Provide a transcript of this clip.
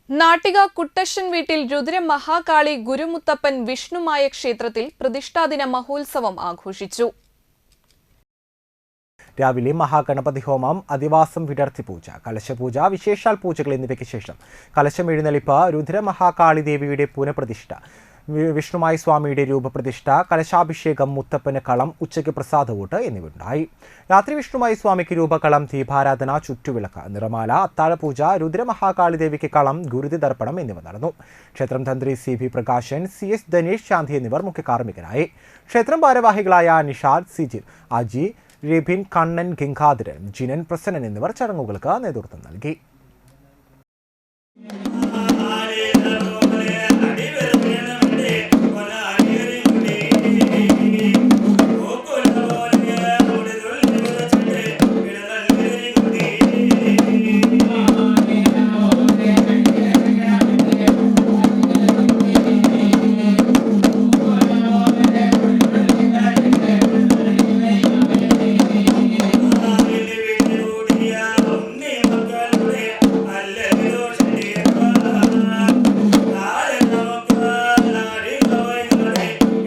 നാട്ടിക കുട്ടശ്ശൻ വീട്ടിൽ രുദ്ര മഹാകാളി ഗുരുമുത്തപ്പൻ വിഷ്ണുമായ ക്ഷേത്രത്തിൽ പ്രതിഷ്ഠാദിന മഹോത്സവം ആഘോഷിച്ചു. രാവിലെ മഹാഗണപതി ഹോമം, അധിവാസം, വിടർത്തി പൂജ, കലശപൂജ, വിശേഷാൽ പൂജകൾ എന്നിവയ്ക്ക് ശേഷം കലശം എഴുന്നള്ളിപ്പ്, രുദ്ര മഹാകാളി ദേവിയുടെ പുനഃപ്രതിഷ്ഠ, വിഷ്ണുമായ സ്വാമിയുടെ രൂപപ്രതിഷ്ഠ, കലശാഭിഷേകം, മുത്തപ്പന് കളം, ഉച്ചയ്ക്ക് പ്രസാദവൂട്ട് എന്നിവയുണ്ടായി. രാത്രി വിഷ്ണുമായ സ്വാമിക്ക് രൂപകളം, ദീപാരാധന, ചുറ്റുവിളക്ക്, നിറമാല, അത്താഴപൂജ, രുദ്ര മഹാകാളി ദേവിക്ക് കളം, ഗുരുതി ദർപ്പണം എന്നിവ നടന്നു. ക്ഷേത്രം തന്ത്രി CB പ്രകാശൻ, CS ധനേഷ് ശാന്തി എന്നിവർ മുഖ്യ കാർമ്മികനായി. ക്ഷേത്രം ഭാരവാഹികളായ നിഷാദ്, സിജിൽ, അജി, രബിൻ, കണ്ണൻ, ഗംഗാധരൻ, ജിനൻ, പ്രസന്നൻ എന്നിവർ ചടങ്ങുകൾക്ക് നേതൃത്വം നൽകി.